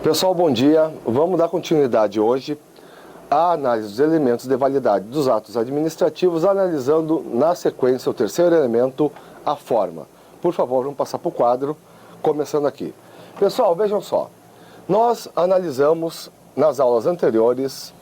Pessoal, bom dia. Vamos dar continuidade hoje à análise dos elementos de validade dos atos administrativos, analisando na sequência o terceiro elemento, a forma. Por favor, vamos passar para o quadro, começando aqui. Pessoal, vejam só. Nós analisamos nas aulas anteriores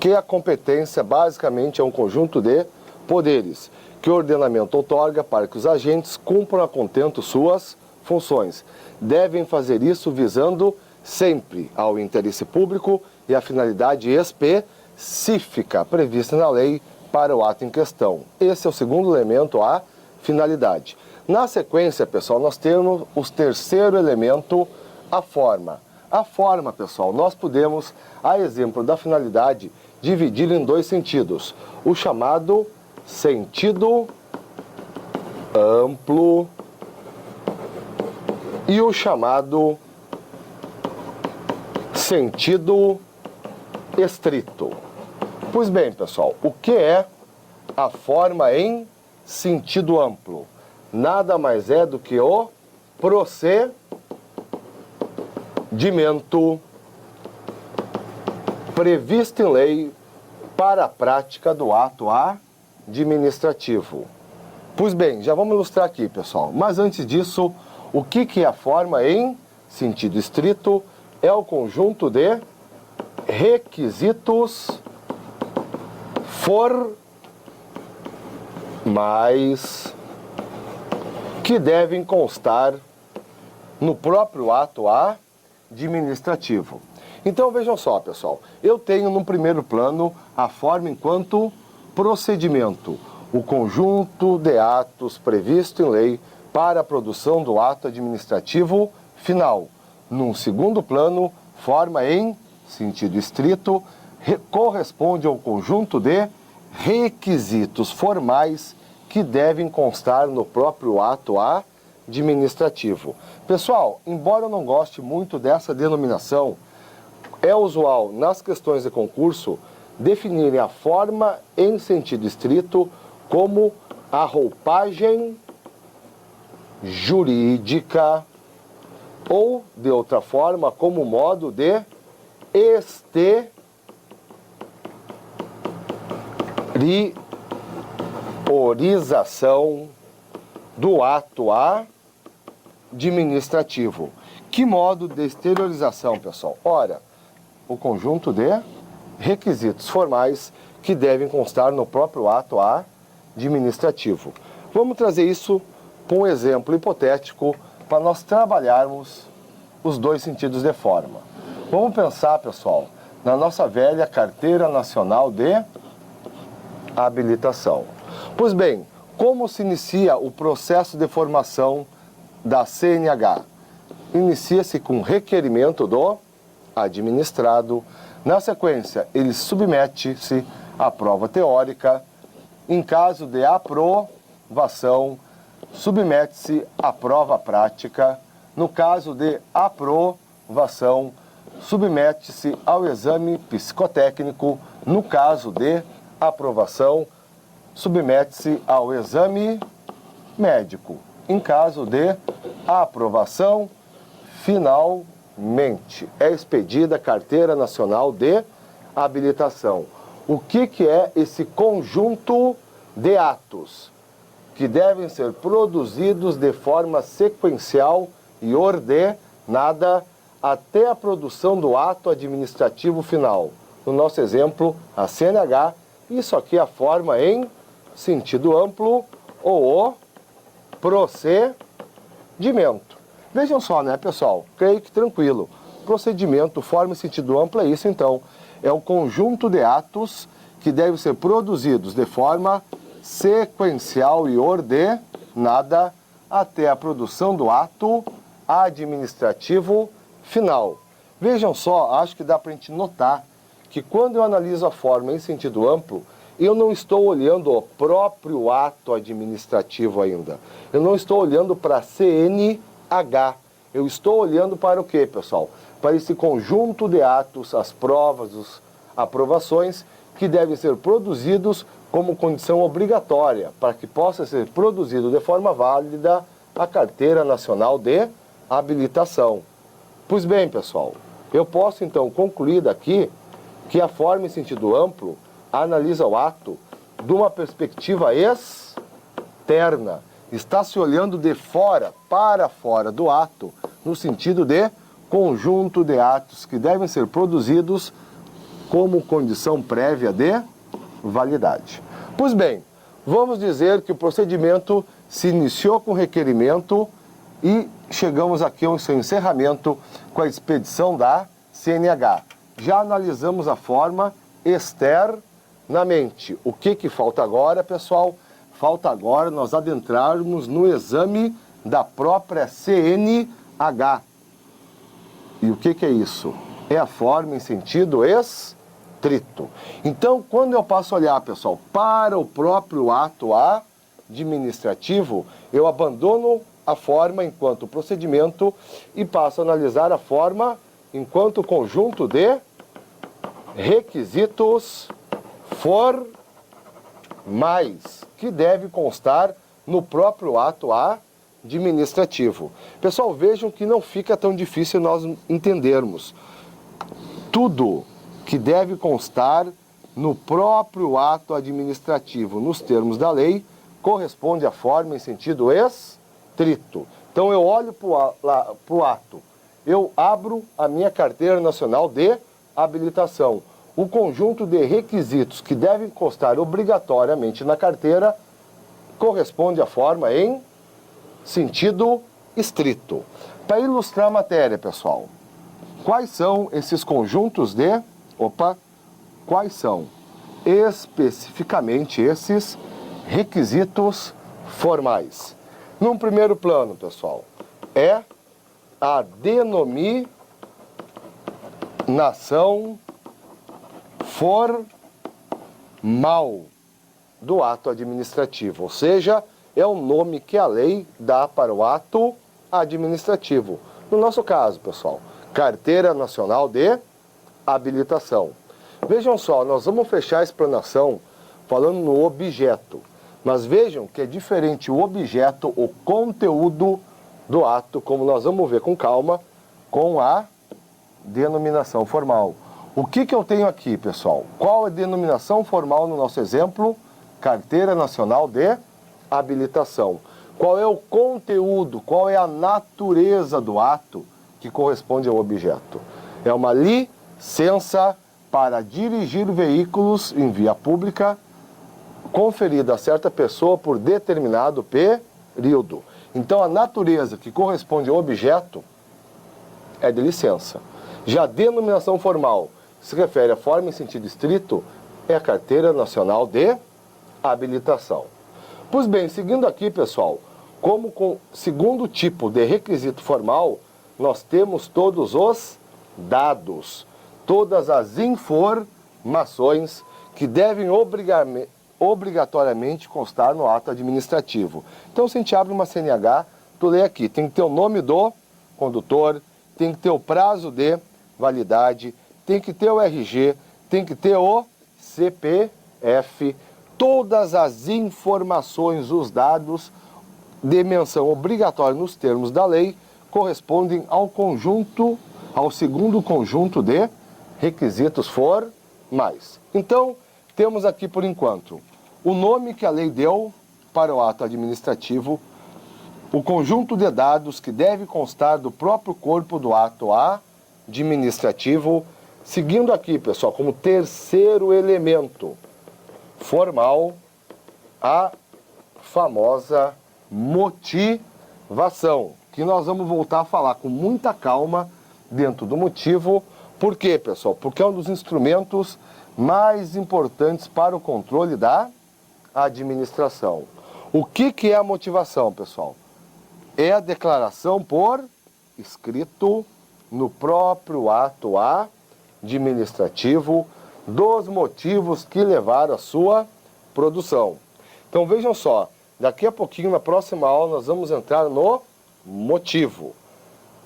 que a competência basicamente é um conjunto de poderes que o ordenamento outorga para que os agentes cumpram a contento suas funções. Devem fazer isso visando sempre ao interesse público e à finalidade específica prevista na lei para o ato em questão. Esse é o segundo elemento, a finalidade. Na sequência, pessoal, nós temos o terceiro elemento, a forma. A forma, pessoal, nós podemos, a exemplo da finalidade, dividir em dois sentidos. O chamado sentido amplo e o chamado sentido estrito. Pois bem, pessoal, o que é a forma em sentido amplo? Nada mais é do que o procedimento previsto em lei para a prática do ato administrativo. Pois bem, já vamos ilustrar aqui, pessoal. Mas antes disso, o que é a forma em sentido estrito? É o conjunto de requisitos formais que devem constar no próprio ato administrativo. Então vejam só, pessoal, eu tenho no primeiro plano a forma enquanto procedimento, o conjunto de atos previsto em lei para a produção do ato administrativo final. Num segundo plano, forma em sentido estrito, corresponde ao conjunto de requisitos formais que devem constar no próprio ato administrativo. Pessoal, embora eu não goste muito dessa denominação, é usual nas questões de concurso definirem a forma em sentido estrito como a roupagem jurídica ou, de outra forma, como modo de exteriorização do ato administrativo. Que modo de exteriorização, pessoal? Ora, o conjunto de requisitos formais que devem constar no próprio ato administrativo. Vamos trazer isso com um exemplo hipotético para nós trabalharmos os dois sentidos de forma. Vamos pensar, pessoal, na nossa velha Carteira Nacional de Habilitação. Pois bem, como se inicia o processo de formação da CNH? Inicia-se com requerimento do administrado. Na sequência, ele submete-se à prova teórica. Em caso de aprovação, submete-se à prova prática. No caso de aprovação, submete-se ao exame psicotécnico. No caso de aprovação, submete-se ao exame médico. Em caso de aprovação, finalmente é expedida a Carteira Nacional de Habilitação. O que é esse conjunto de atos que devem ser produzidos de forma sequencial e ordenada até a produção do ato administrativo final? No nosso exemplo, a CNH, isso aqui é a forma em sentido amplo ou o procedimento. Vejam só, né, pessoal? Creio que tranquilo. Procedimento, forma em sentido amplo é isso, então. É o conjunto de atos que devem ser produzidos de forma sequencial e ordenada até a produção do ato administrativo final. Vejam só, acho que dá para a gente notar que quando eu analiso a forma em sentido amplo, eu não estou olhando o próprio ato administrativo ainda. Eu não estou olhando para a CNH. Eu estou olhando para o quê, pessoal? Para esse conjunto de atos, as provas, as aprovações, que devem ser produzidos como condição obrigatória para que possa ser produzido de forma válida a Carteira Nacional de Habilitação. Pois bem, pessoal, Eu posso então concluir daqui que a forma em sentido amplo analisa o ato de uma perspectiva externa. Está se olhando de fora para fora do ato, no sentido de conjunto de atos que devem ser produzidos como condição prévia de validade. Pois bem, vamos dizer que o procedimento se iniciou com requerimento e chegamos aqui ao seu encerramento com a expedição da CNH. Já analisamos a forma externamente. O que falta agora, pessoal? Falta agora nós adentrarmos no exame da própria CNH. E o que é isso? É a forma em sentido estrito. Então, quando eu passo a olhar, pessoal, para o próprio ato administrativo, eu abandono a forma enquanto procedimento e passo a analisar a forma enquanto conjunto de requisitos formais, que deve constar no próprio ato administrativo. Pessoal, vejam que não fica tão difícil nós entendermos. Tudo que deve constar no próprio ato administrativo, nos termos da lei, corresponde à forma em sentido estrito. Então eu olho para o ato, eu abro a minha carteira nacional de habilitação. O conjunto de requisitos que devem constar obrigatoriamente na carteira corresponde à forma em sentido estrito. Para ilustrar a matéria, pessoal, quais são esses conjuntos de... Quais são especificamente esses requisitos formais? Num primeiro plano, pessoal, é a denominação formal do ato administrativo, ou seja, é o nome que a lei dá para o ato administrativo. No nosso caso, pessoal, Carteira Nacional de Habilitação. Vejam só, nós vamos fechar a explanação falando no objeto, mas vejam que é diferente o objeto, o conteúdo do ato, como nós vamos ver com calma, com a denominação formal. O que eu tenho aqui, pessoal? Qual é a denominação formal no nosso exemplo? Carteira Nacional de Habilitação. Qual é o conteúdo, qual é a natureza do ato que corresponde ao objeto? É uma licença para dirigir veículos em via pública conferida a certa pessoa por determinado período. Então a natureza que corresponde ao objeto é de licença. Já a denominação formal se refere à forma em sentido estrito, é a Carteira Nacional de Habilitação. Pois bem, seguindo aqui, pessoal, como com segundo tipo de requisito formal, nós temos todos os dados, todas as informações que devem obrigatoriamente constar no ato administrativo. Então, se a gente abre uma CNH, tu lê aqui, tem que ter o nome do condutor, tem que ter o prazo de validade, tem que ter o RG, tem que ter o CPF, todas as informações, os dados de menção obrigatória nos termos da lei correspondem ao conjunto, ao segundo conjunto de requisitos formais. Então, temos aqui por enquanto o nome que a lei deu para o ato administrativo, o conjunto de dados que deve constar do próprio corpo do ato administrativo, seguindo aqui, pessoal, como terceiro elemento formal, a famosa motivação, que nós vamos voltar a falar com muita calma dentro do motivo. Por quê, pessoal? Porque é um dos instrumentos mais importantes para o controle da administração. O que é a motivação, pessoal? É a declaração por escrito no próprio ato administrativo dos motivos que levaram à sua produção. Então vejam só, daqui a pouquinho, na próxima aula, nós vamos entrar no motivo.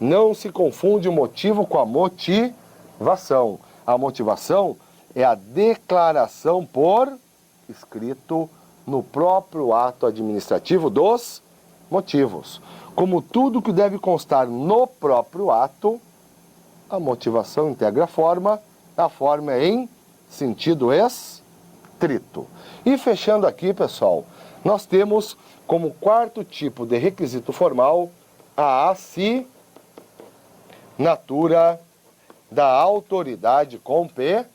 Não se confunde o motivo com a motivação. A motivação é a declaração por escrito no próprio ato administrativo dos motivos. Como tudo que deve constar no próprio ato, a motivação integra a forma é em sentido estrito. E fechando aqui, pessoal, nós temos como quarto tipo de requisito formal a assinatura da autoridade competente.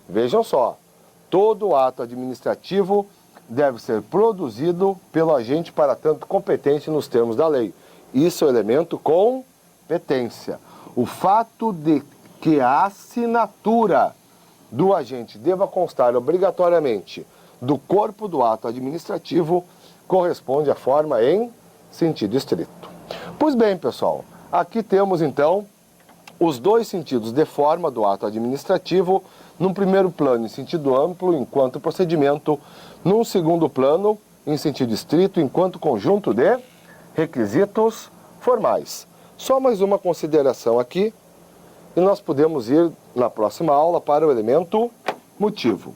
Vejam só, todo ato administrativo deve ser produzido pelo agente para tanto competente nos termos da lei. Isso é o elemento competência. O fato de que a assinatura do agente deva constar obrigatoriamente do corpo do ato administrativo corresponde à forma em sentido estrito. Pois bem, pessoal, aqui temos então os dois sentidos de forma do ato administrativo, num primeiro plano em sentido amplo, enquanto procedimento, num segundo plano em sentido estrito, enquanto conjunto de requisitos formais. Só mais uma consideração aqui, e nós podemos ir na próxima aula para o elemento motivo.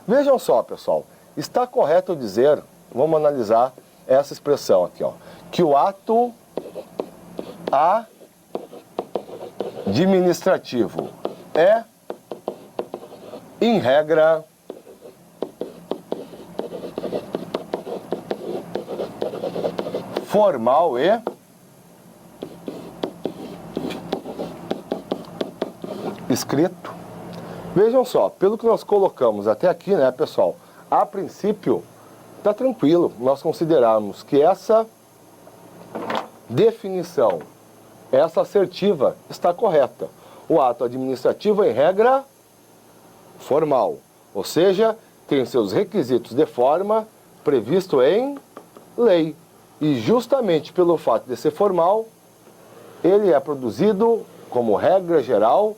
Vejam só, pessoal, está correto dizer, vamos analisar essa expressão aqui, ó, que o ato administrativo é, em regra, formal e escrito. Vejam só, pelo que nós colocamos até aqui, né, pessoal, a princípio está tranquilo nós considerarmos que essa definição, essa assertiva está correta. O ato administrativo é, em regra, formal, ou seja, tem seus requisitos de forma previsto em lei. E justamente pelo fato de ser formal, ele é produzido, como regra geral,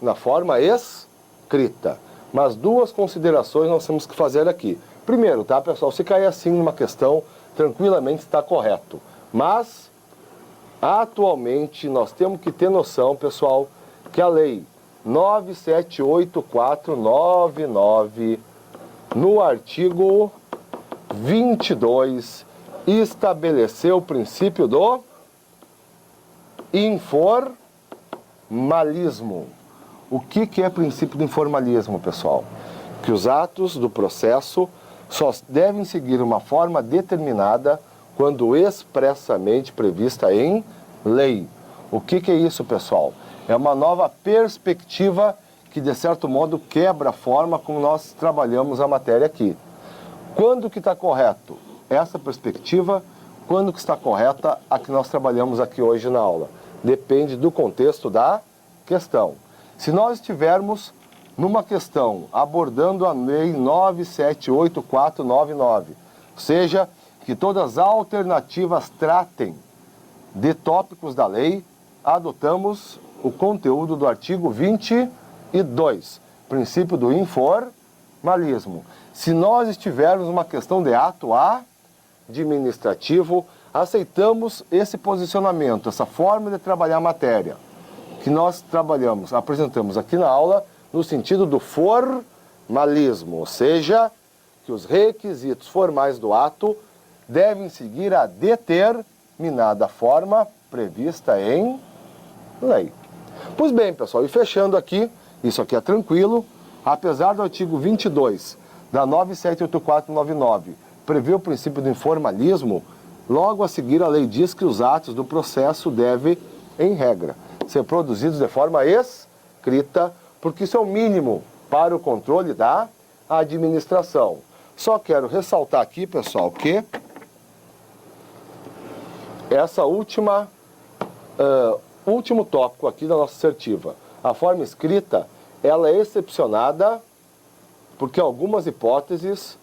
na forma escrita. Mas duas considerações nós temos que fazer aqui. Primeiro, tá, pessoal, se cair assim numa questão, tranquilamente está correto. Mas, atualmente, nós temos que ter noção, pessoal, que a lei 978499, no artigo 22, estabeleceu o princípio do informalismo. O que é princípio do informalismo, pessoal? Que os atos do processo só devem seguir uma forma determinada quando expressamente prevista em lei. O que é isso, pessoal? É uma nova perspectiva que, de certo modo, quebra a forma como nós trabalhamos a matéria aqui. Quando que está correto essa perspectiva? Quando que está correta a que nós trabalhamos aqui hoje na aula? Depende do contexto da questão. Se nós estivermos numa questão abordando a lei 978499, ou seja, que todas as alternativas tratem de tópicos da lei, adotamos o conteúdo do artigo 22, princípio do informalismo. Se nós estivermos numa questão de ato administrativo, aceitamos esse posicionamento, essa forma de trabalhar a matéria, que nós apresentamos aqui na aula, no sentido do formalismo, ou seja, que os requisitos formais do ato devem seguir a determinada forma prevista em lei. Pois bem, pessoal, e fechando aqui, isso aqui é tranquilo, apesar do artigo 22 da 978499 prever o princípio do informalismo, logo a seguir a lei diz que os atos do processo devem, em regra, ser produzidos de forma escrita, porque isso é o mínimo para o controle da administração. Só quero ressaltar aqui, pessoal, que essa último tópico aqui da nossa assertiva, a forma escrita, ela é excepcionada porque algumas hipóteses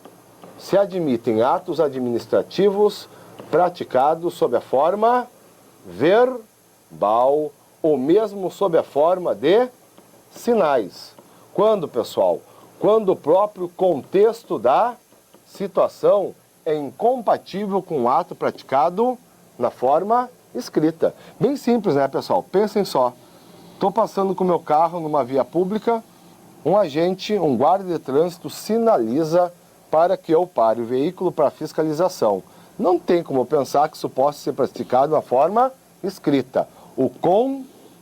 se admitem atos administrativos praticados sob a forma verbal ou mesmo sob a forma de sinais. Quando, pessoal? Quando o próprio contexto da situação é incompatível com o ato praticado na forma escrita. Bem simples, né, pessoal? Pensem só. Estou passando com o meu carro numa via pública, um agente, um guarda de trânsito sinaliza para que eu pare o veículo para fiscalização. Não tem como pensar que isso possa ser praticado de uma forma escrita. O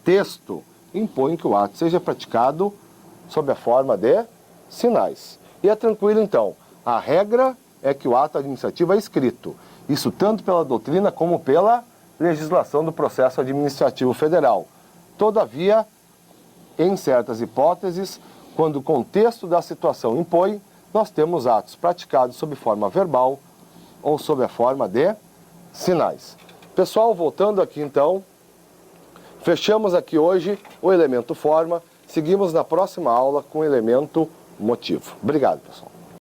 texto impõe que o ato seja praticado sob a forma de sinais. E é tranquilo então, a regra é que o ato administrativo é escrito, isso tanto pela doutrina como pela legislação do processo administrativo federal. Todavia, em certas hipóteses, quando o contexto da situação impõe, nós temos atos praticados sob forma verbal ou sob a forma de sinais. Pessoal, voltando aqui então, fechamos aqui hoje o elemento forma, seguimos na próxima aula com o elemento motivo. Obrigado, pessoal.